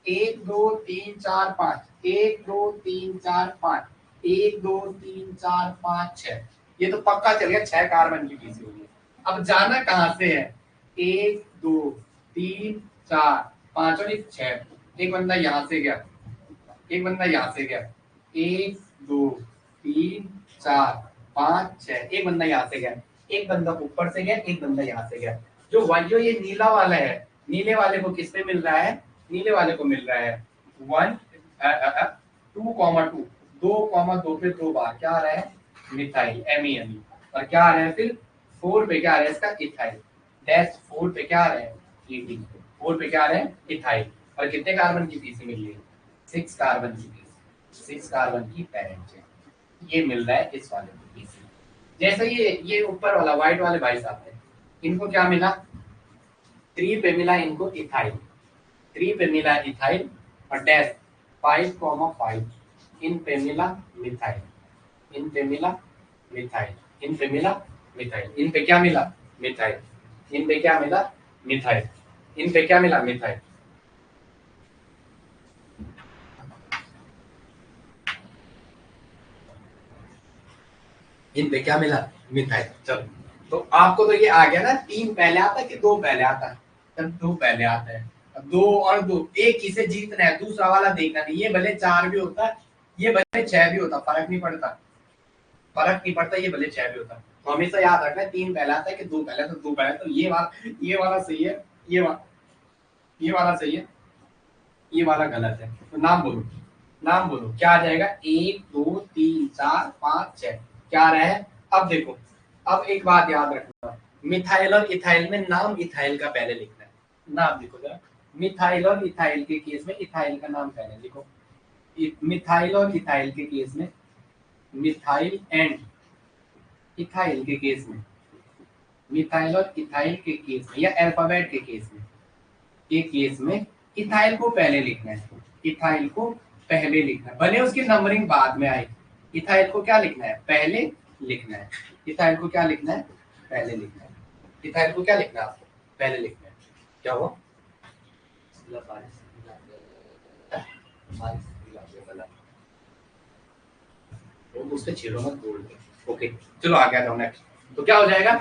1 2 3 4 5, 1 2 3 4 5, 1 2 3 4 5 6, ये तो पक्का चल गया, 6 कार्बन की पीसी होगी। अब जाना कहाँ से है, 1 2 3 4 5 और 6, एक बंदा यहाँ से गया, एक बंदा यहाँ से गया, 1 2 3 4 5 6, एक बंदा यहाँ से गया, एक बंदा ऊपर से गया, एक बंदा यहाँ से गया, जो ये नीला वाला है, नीले वाले को किस पे मिल रहा है, नीले वाले को मिल रहा है 1 2 कॉमा 2, 2 कॉमा 2 पे 2 बार क्या आ रहा है, मिथाइल MEME, और क्या आ रहा है फिर 4 पे क्या आ रहा है इसका, इथाइल, डैश 4 पे क्या आ रहा है, ET, 4 पे क्या आ रहा है, इथाइल, और कितने कार्बन की पीसी मिल रही है, 6 कार्बन की पीसी, 6 कार्बन की पेरेंट चेन, ये मिल रहा है इस वाले को पीसी। जैसे ये ऊपर वाला व्हाइट वाले भाई साहब थे, इनको क्या मिला, 3 पे मिला इनको इथाइल, 3 पे मिला इथाइल, और डैश 5,5, इन पे मिला मिथाइल, इन पे मिला मिथाइल, इन पे मिला मिथाइल, इन पे क्या मिला, मिथाइल, इन पे क्या मिला, मिथाइल, इन पे क्या मिला, मिथाइल, इन पे क्या मिला, मिथाइल। चलो तो आपको तो ये आ गया ना, 3 पहले आता है कि 2 पहले आता है, तब 2 पहले आता है, अब 2 और 2 एक ही से जीतना है, दूसरा वाला देखना नहीं, ये भले 4 भी होता है, ये भले 6 भी होता, फर्क नहीं पड़ता, फर्क नहीं पड़ता, ये भले 6 भी होता, तो हमेशा याद रखना है 3 पहले आता है कि 2 पहले, तो 2 पहले, तो ये वाला सही है, ये वाला सही है, ये वाला गलत है, तो नाम बोलो, नाम बोलो क्या आ जाएगा, 1 2 3 4 5 6, क्या आ रहा है। अब देखो, अब एक बात याद रखना, मिथाइल और इथाइल में नाम इथाइल का पहले लिखना है, नाम लिखो जरा, मिथाइल और इथाइल के केस में इथाइल का नाम पहले लिखो, मिथाइल और इथाइल के केस में, मिथाइल एंड इथाइल के केस में, मिथाइल और इथाइल के केस में, या अल्फाबेट के केस में, इथाइल को पहले लिखना है, इथाइल को पहले लिखना है, भले उसकी नंबरिंग बाद में आई। इथाइल को क्या लिखना है, पहले लिखना है। इथाइल को क्या लिखना है, पहले लिखना है। इथाइल को क्या लिखना है आपको, पहले लिखना है। क्या हुआ, उससे छेड़ो मत, बोल दो। ओके चलो आगे आ जाओ नेक्स्ट। तो क्या हो जाएगा,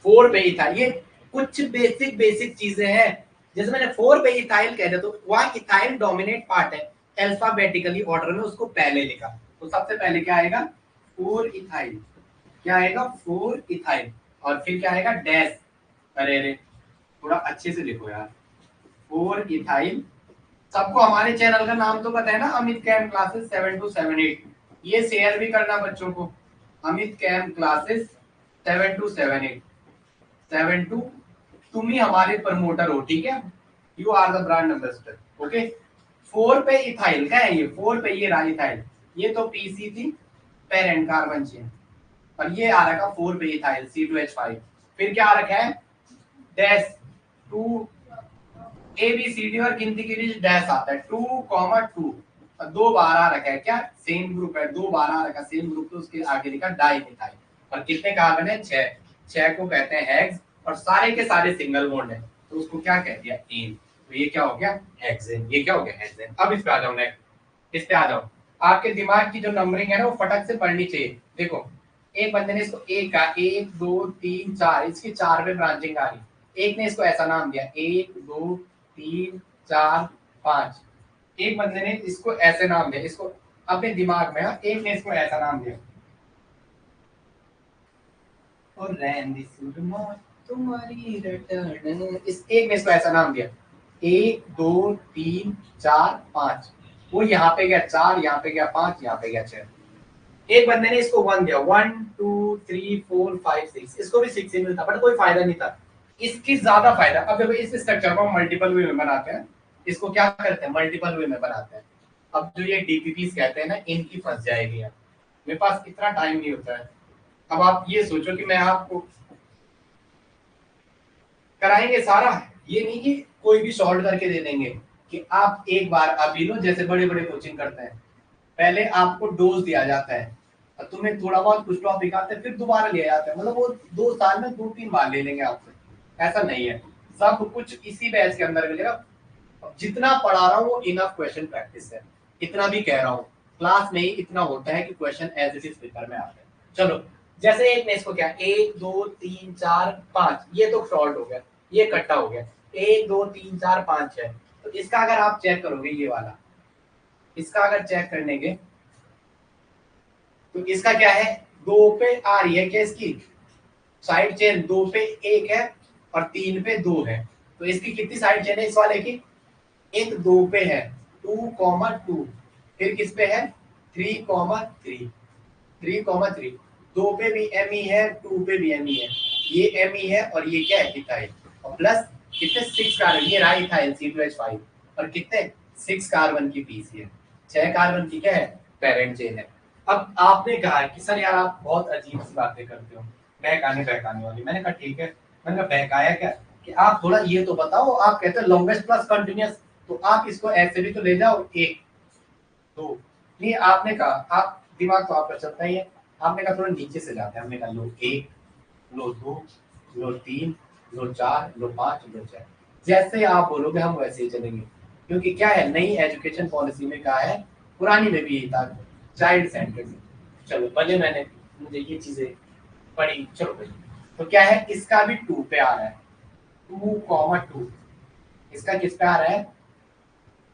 4 पे इथाइल। ये कुछ बेसिक चीजें हैं। जैसे मैंने 4 पे इथाइल कह दिया तो वहां इथाइल डोमिनेट पार्ट है, अल्फाबेटिकली ऑर्डर में उसको पहले लिखा। तो सबसे पहले क्या आएगा, 4 इथाइल। क्या आएगा, 4 इथाइल। और फिर क्या आएगा, डैश। अरे अरे थोड़ा अच्छे से लिखो यार, 4 इथाइल। सबको हमारे चैनल का नाम तो पता है ना, अमित कैम क्लासेस 7 to 7 8। ये शेयर भी करना बच्चों को, Amit cam classes 7 to 7 8। 7 to, तुम ही हमारे प्रमोटर हो, ठीक है, you are the brand ambassador. Okay 4 पे इथाइल क्या है, ये 4 पे ये रहा इथाइल, ये तो पीसी थी, पेरेंट कार्बन चेन। और ये आ रखा 4 पे इथाइल C2H5। फिर क्या आ रखा है, dash 2, A B C D और गिनती के लिए डैश आता है 2,2। और 2 बार आ रखा है क्या, सेम ग्रुप है, 2 बार आ रखा सेम ग्रुप, तो उसके आगे लिखा डाइमिथाइल। और कितने कार्बन है, 6। 6 को कहते हैं हेक्स, और सारे के सारे सिंगल बॉन्ड है, तो उसको क्या कह दिया, एन। तो ये क्या हो गया, हेक्सेन। ये क्या हो गया, हेक्सेन। अब इस पे आ जाओ नेक्स्ट, इस पे आ जाओ। आपके दिमाग की जो नंबरिंग है ना वो फटक से पढ़नी चाहिए। देखो एक बंदे ने इसको एक का 1 2 3 4, इसकी 4 पे ब्रांचिंग आ रही। एक ने इसको ऐसा नाम दिया 1 2 3 4 5। एक बंदे ने इसको ऐसे नाम दिया, इसको अपने दिमाग में, एक ने इसको ऐसा नाम दिया, और रैंदी सुरमा तुम्हारी रिटर्न। इस एक ने इसको ऐसा नाम दिया 1 2 3 4 5। वो यहाँ पे गया 4, यहाँ पे गया 5, यहाँ पे गया 6। एक बंदे ने इसको 1 दिया, 1 2 3 4 5 6। इसको भी 6 ही मिलता, बट कोई फायदा नहीं था। इसकी ज्यादा फायदा, अब देखो इस स्ट्रक्चर को हम मल्टीपल वे में बनाते हैं। इसको क्या करते हैं, मल्टीपल वे में बनाते हैं। अब जो ये डीपीपीस कहते हैं ना, इनकी फंस जाएगी यार, मेरे पास इतना टाइम नहीं होता है। अब आप ये सोचो कि मैं आपको कराएंगे सारा, ये नहीं कि कोई भी सॉल्व करके दे देंगे कि आप एक बार अभी लो, जैसे बड़े बड़े कोचिंग करते हैं, पहले आपको डोज दिया जाता है और तुम्हें थोड़ा बहुत कुछ टॉपिक आते हैं, फिर दोबारा लिया जाता है, मतलब वो 2 साल में 2-3 बार ले लेंगे आपसे। ऐसा नहीं है, सब कुछ इसी बैच के अंदर मिलेगा। जितना पढ़ा रहा हूँ वो इनफ क्वेश्चन प्रैक्टिस है, इतना भी कह रहा हूँ। क्लास में ही इतना होता है कि question as it is paper में आते हैं। चलो जैसे एक ने इसको क्या 1 2 3 4 5, ये तो शॉर्ट हो गया, ये कट्टा हो गया, 1 2 3 4 5 6। तो इसका अगर आप चेक करोगे, ये वाला इसका अगर चेक करने के, तो इसका क्या है, 2 पे आ रही है क्या, इसकी साइड चेन 2 पे 1 है और 3 पे 2 है। तो इसकी कितनी साइड चेन है इस वाले की, एक 2 पे है 2,2। फिर किस पे है 3,3। 3,3 2 पे भी एमई है, 2 पे भी एमई है, ये एमई है और ये क्या है, इथाइल। और प्लस कितने 6 कार्बन, ये रहा इथाइल C2H5, और कितने 6 कार्बन की पीसी है, 6 कार्बन की क्या है, पेरेंट चेन है। अब आपने कहा कि सर यार आप बहुत अजीब सी बातें करते हो, बहकाने वाली। मैंने कहा ठीक है, मैंने कहा बहकाया क्या, कि आप थोड़ा ये तो बताओ। आप कहते हैं लॉन्गेस्ट प्लस कंटिन्यूअस, तो आप इसको ऐसे भी तो ले जाओ 1 2। नहीं आपने कहा, आप दिमाग तो आपका चलता ही है, आपने कहा थोड़ा नीचे से जाते हैं। हमने कहा लो 1 लो 2 लो 3 लो 4 लो 5 लो 6। जैसे आप बोलोगे हम वैसे ही चलेंगे, क्योंकि क्या है, नई एजुकेशन पॉलिसी में कहा है, पुरानी में भी यही था, चाइल्ड सेंटर्ड। चलो भले मैंने मुझे ये चीजें पढ़ी, चलो भाई। तो क्या है, इसका भी 2 पे आ रहा है, 2,2। इसका किस पे आ रहा है,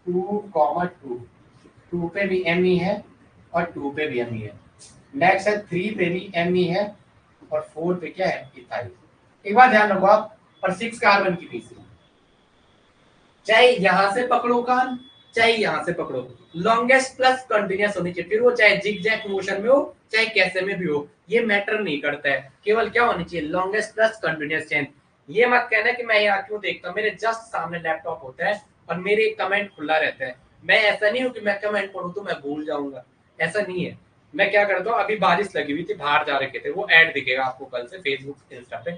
2,2। 2 पे भी एमई है और 2 पे भी एमई है। नेक्स्ट है 3 पे भी एमई है और 4 पे क्या है, इथाइल। एक बात ध्यान रखो आप, और 6 कार्बन की पीसी, चाहे यहां से पकड़ो कान, चाहे यहां से पकड़ो, लॉन्गेस्ट प्लस कंटिन्यूअस होनी चाहिए। फिर वो चाहे जिग जैग मोशन में हो, चाहे कैसे में भी हो, ये मैटर नहीं करता है। केवल क्या होनी चाहिए, लॉन्गेस्ट प्लस कंटिन्यूअस चेन। ये मत कहना कि मैं यहाँ क्यों देखता हूँ, मेरे जस्ट सामने लैपटॉप होता है और मेरे कमेंट खुला रहता है। मैं ऐसा नहीं हूँ कि मैं कमेंट पढ़ू तो मैं भूल जाऊंगा, ऐसा नहीं है। मैं क्या करता हूँ, अभी बारिश लगी हुई थी, बाहर जा रखे थे, वो ऐड दिखेगा आपको कल से फेसबुक इंस्टा पे,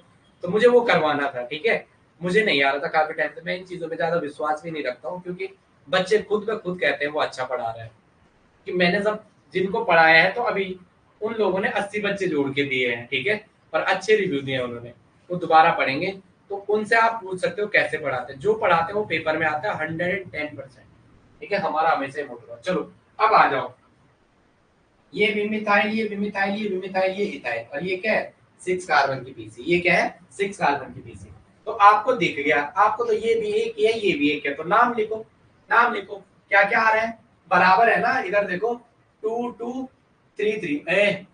तो मुझे वो करवाना था, ठीक है। मुझे नहीं आ रहा था काफी टाइम से, मैं इन चीजों में ज्यादा विश्वास भी नहीं रखता हूँ, क्योंकि बच्चे खुद ब खुद कहते हैं वो अच्छा पढ़ा रहा है, कि मैंने सब जिनको पढ़ाया है तो अभी उन लोगों ने 80 बच्चे जोड़ के दिए हैं, ठीक है, और अच्छे रिव्यू दिए हैं उन्होंने, वो दोबारा पढ़ेंगे। तो उनसे आप पूछ सकते हो कैसे पढ़ाते हैं, जो पढ़ाते हैं वो पेपर में आता है 110%, ठीक है, हमारा हमेशा मोटिव। चलो अब आ जाओ, ये विमिथाइल, ये विमिथाइल, ये विमिथाइल, ये इथाइल, और ये क्या है 6 कार्बन की पीसी, ये क्या है 6 कार्बन की पीसी। तो आपको दिख गया, आपको तो ये भी एक है, ये भी एक है, तो नाम लिखो, नाम लिखो, क्या क्या आ रहा है, बराबर है ना, इधर देखो 2 2 3 3, ए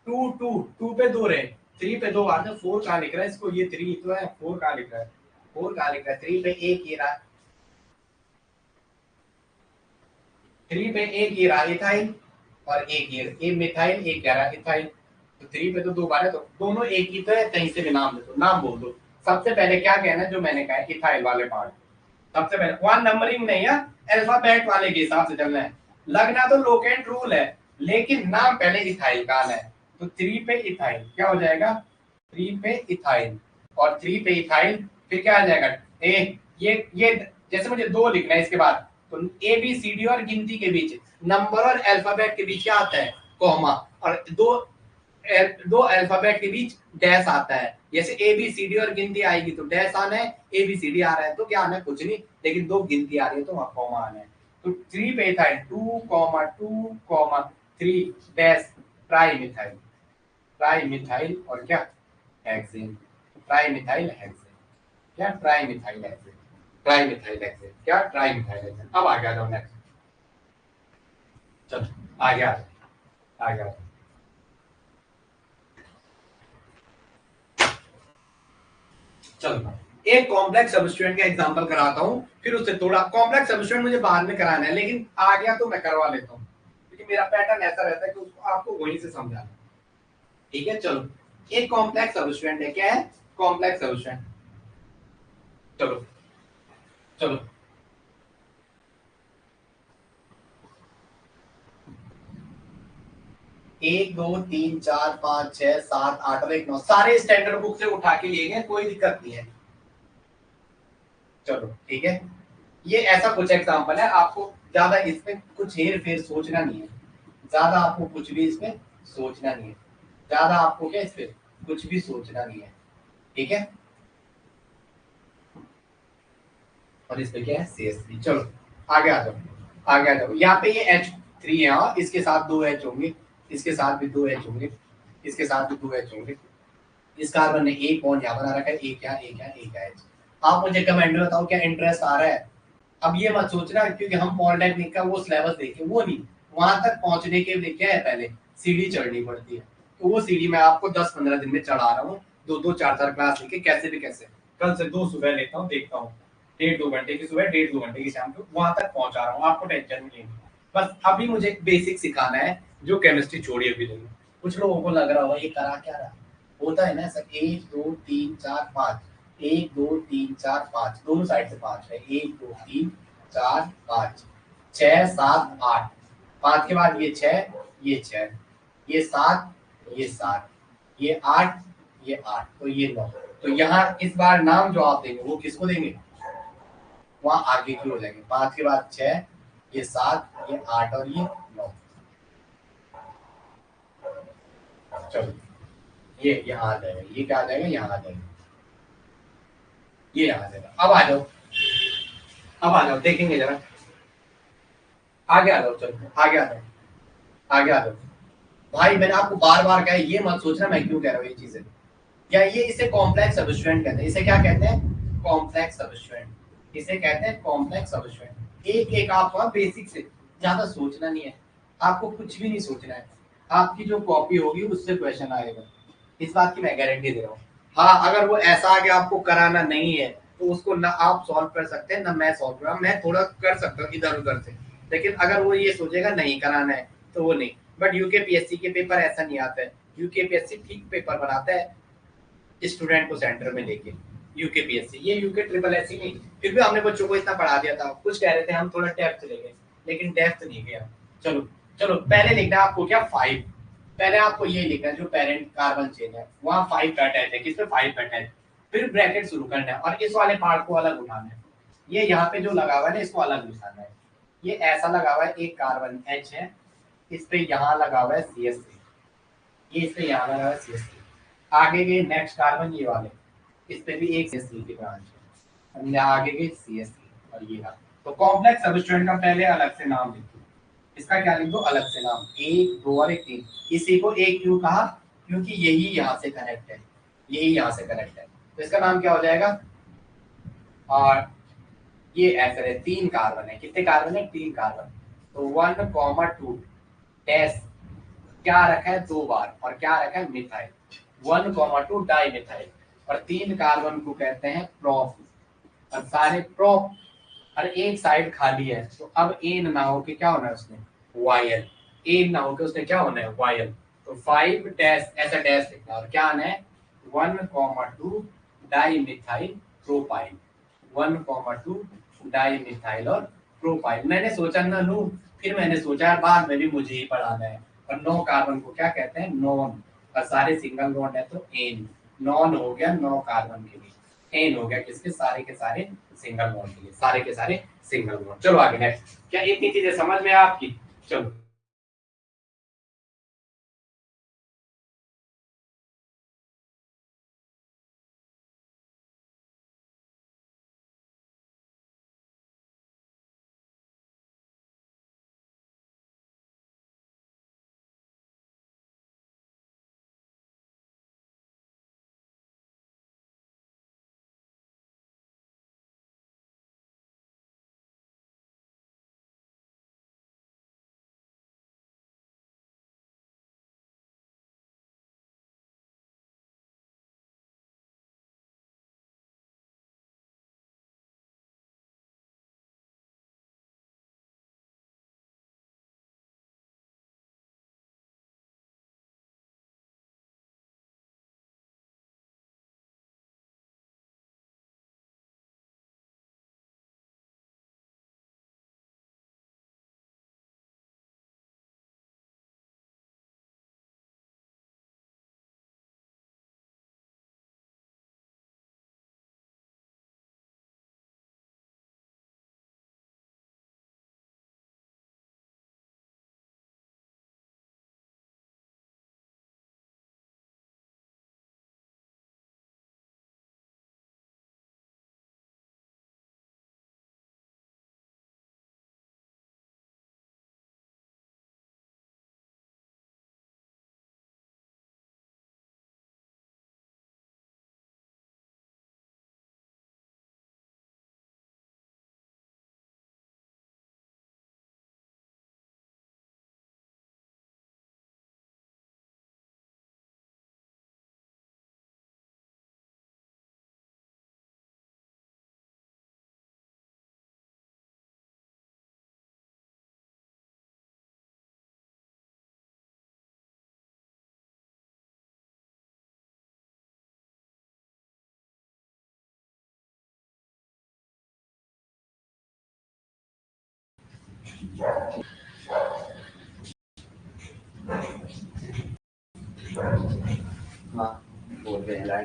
2 2 2 पे 2 रहे, 3 पे 2 आ रहे, 4 कहाँ लिख रहा है इसको, ये 3 तो है, 4 कहाँ लिख रहा है, 4 कहाँ लिख रहा है, 3 पे एक ये रहा, 3 पे एक ये रहा इथाइल, और एक मिथाइल, एक कह रहा है इथाइल, तो 3 पे तो 2 बार है, तो दोनों एक ही तो है, कहीं से भी नाम दे दो, नाम बोल दो। सबसे पहले क्या कहना है, जो मैंने कहा इथाइल वाले पार्ट, सबसे पहले वन नंबरिंग नहीं है, अल्फाबेट वाले के हिसाब से चलना है, लगना तो लोकेंट रूल है, लेकिन नाम पहले इथाइल का आना है। तो 3 पे इथाइल क्या हो जाएगा, 3 पे इथाइल, और 3 पे इथाइल, फिर क्या आ जाएगा ए, ये जैसे मुझे 2 लिखना है इसके बाद, तो ए बी सी डी और गिनती के बीच, नंबर और अल्फाबेट के बीच क्या आता है, कॉमा, और दो अल्फाबेट के बीच डैश आता है, जैसे ए बी सी डी और गिनती आएगी तो डैश आना है, ए बी सी डी आ रहा है तो क्या आना है, कुछ नहीं, लेकिन 2 गिनती आ रही है तो वहां कॉमा आना है। तो 3 पे इथाइल 2,2,3 डैश ट्राइमिथाइल, ट्राइमिथाइल और क्या हेक्सेन, ट्राइमिथाइल हेक्सेन, क्या ट्राइमिथाइल हेक्सेन, ट्राइमिथाइल हेक्सेन, क्या ट्राइमिथाइल हेक्सेन। अब आगे आ जाओ नेक्स्ट, चलो आगे आ जाओ, आगे आ जाओ। चलो एक कॉम्प्लेक्स सबस्टिट्यूएंट का एग्जांपल कराता हूं, फिर उससे थोड़ा कॉम्प्लेक्स सबस्टिट्यूएंट मुझे बाद में कराना है, लेकिन आ गया तो मैं करवा लेता हूं, क्योंकि मेरा पैटर्न ऐसा रहता है कि उसको आपको वहीं से समझाना, ठीक है। चलो एक कॉम्प्लेक्स सबस्टिट्यूएंट है, क्या है कॉम्प्लेक्स सबस्टिट्यूएंट, चलो चलो 1 2 3 4 5 6 7 8 और 1 9 सारे स्टैंडर्ड बुक से उठा के लिए गए, कोई दिक्कत नहीं है। चलो ठीक है, ये ऐसा कुछ एग्जांपल है, आपको ज्यादा इसमें कुछ हेर फेर सोचना नहीं है, ज्यादा आपको कुछ भी इसमें सोचना नहीं है, ज्यादा आपको क्या इसमें कुछ भी सोचना नहीं है, ठीक है। और इसमें क्या है CH3। चलो आगे आ जाओ, आगे आ जाओ, यहाँ पे ये H3 है, हाँ इसके साथ 2 H होंगे, इसके साथ भी 2 H होंगे, इसके साथ भी 2 H होंगे, इस कार्बन ने एक बॉन्ड यहाँ बना रखा है, एक यहाँ एक यहाँ एक H। आप मुझे कमेंट में बताओ क्या इंटरेस्ट आ रहा है। अब ये मत सोचना क्योंकि हम पॉलिटेक्निक का वो सिलेबस देखें, वो नहीं, वहां तक पहुंचने के लिए क्या है पहले सीढ़ी चढ़नी पड़ती है, तो वो सीढ़ी मैं आपको 10-15 दिन में चढ़ा रहा हूँ, 2-2 4 4 क्लास लेके कैसे भी कैसे, कल से 2 सुबह लेता हूँ, देखता हूँ 1.5-2 घंटे की सुबह, 1.5-2 घंटे की शाम को, वहां तक पहुंचा रहा हूँ, आपको टेंशन नहीं लेनी। बस अभी मुझे बेसिक सिखाना है, जो केमिस्ट्री छोड़ी अभी नहीं। कुछ लोगों को लग रहा होगा ये करा क्या रहा, होता है ना सर, 1 2 3 4 5, 1 2 3 4 5, दोनों साइड से 5 है, 1 2 3 4 5 6 7 8, 5 के बाद ये 6, ये 6, ये 7, ये 7, ये 8, ये 8, तो ये 9। तो यहाँ इस बार नाम जो आप देंगे वो किसको देंगे, वहां आगे की हो जाएंगे, 5 के बाद 6, ये 7, ये 8 और ये 9। चलो ये यहाँ आ जाएगा, ये क्या आ जाएगा, यहाँ आ जाएगा, ये यहाँ आ जाएगा। अब आ जाओ, अब आ जाओ देखेंगे जरा, आगे आ जाओ, चलो आगे आ जाओ, आगे आ जाओ। भाई मैंने आपको बार बार कहा है ये मत सोचना मैं क्यों कह रहा हूँ ये चीजें, या ये इसे कॉम्प्लेक्स सबस्टिट्यूएंट कहते हैं, इसे क्या कहते हैं कॉम्प्लेक्स सबस्टिट्यूएंट, इसे कहते हैं कॉम्प्लेक्स सबस्टिट्यूएंट। एक एक आपको बेसिक से ज्यादा सोचना नहीं है, आपको कुछ भी नहीं सोचना है, आपकी जो कॉपी होगी उससे क्वेश्चन आएगा, इस बात की मैं गारंटी दे रहा हूँ। हाँ अगर वो ऐसा आगे आपको कराना नहीं है तो उसको ना आप सॉल्व कर सकते हैं ना मैं सॉल्व कर, मैं थोड़ा कर सकता हूँ इधर उधर से, लेकिन अगर वो ये सोचेगा नहीं कराना है तो वो नहीं। बट यूकेपीएससी के पेपर ऐसा नहीं आता है, यूकेपीएससी ठीक पेपर बनाता है स्टूडेंट को सेंटर में लेके, यूकेपीएससी, ये यूके ट्रिपल एस नहीं। फिर भी हमने बच्चों को इतना पढ़ा दिया था, कुछ कह रहे थे हम थोड़ा डेप्थ चले गए, लेकिन डेप्थ नहीं गया। चलो चलो पहले लिखना है आपको क्या 5, पहले आपको ये लिखना है जो पेरेंट कार्बन चेन है वहां 5 का अटैच है, किसमें 5 का अटैच, फिर ब्रैकेट शुरू करना है और इस वाले पार्ट को अलग उठाना है, ये यहाँ पे जो लगा हुआ है ना इसको अलग निशाना है। ये ऐसा लगा हुआ है, एक कार्बन H है, इस पे यहाँ लगा हुआ है CH3, ये इस पे यहाँ लगा हुआ है CH3। आगे गए नेक्स्ट कार्बन ये वाले, इस पे भी एक CH3 की ब्रांच है, और यहाँ आगे गए CH3 और ये रहा। तो कॉम्प्लेक्स सबस्ट्रेट का पहले अलग से नाम लिखो, इसका क्या लिख दो अलग से नाम, 1 2 और 1 3। इसी को एक क्यों कहा, क्योंकि यही यहाँ से कनेक्ट है, यही यहाँ से कनेक्ट है, तो इसका नाम क्या हो जाएगा। और ये ऐसे है, 3 कार्बन है, कितने कार्बन है 3 कार्बन, तो 1,2 डैश क्या रखा है 2 बार, और क्या रखा है मिथाइल, 1,2 डाई मिथाइल, और 3 कार्बन को कहते हैं प्रोप, और सारे प्रोप, और एक साइड खाली है, तो अब एन ना हो के क्या होना है उसने वायल, एन ना हो के उसने क्या होना है वायल, तो 5 डैश ऐसा डैश लिखना, और क्या आना है 1,2 di methyl propyl, 1,2 di methyl और प्रोपाइल। मैंने सोचा ना लूं, फिर मैंने सोचा यार बाद में भी मुझे ही पढ़ाना है, और 9 कार्बन को क्या कहते हैं नॉन, और सारे सिंगल बॉन्ड है तो एन, नॉन हो गया 9 कार्बन के लिए, एन हो गया किसके सारे के सारे सिंगल बॉन्ड के लिए, सारे के सारे सिंगल बॉन्ड। चलो आगे नेक्स्ट, क्या इतनी चीजें समझ में आपकी। चलो हाँ बोल रहे हैं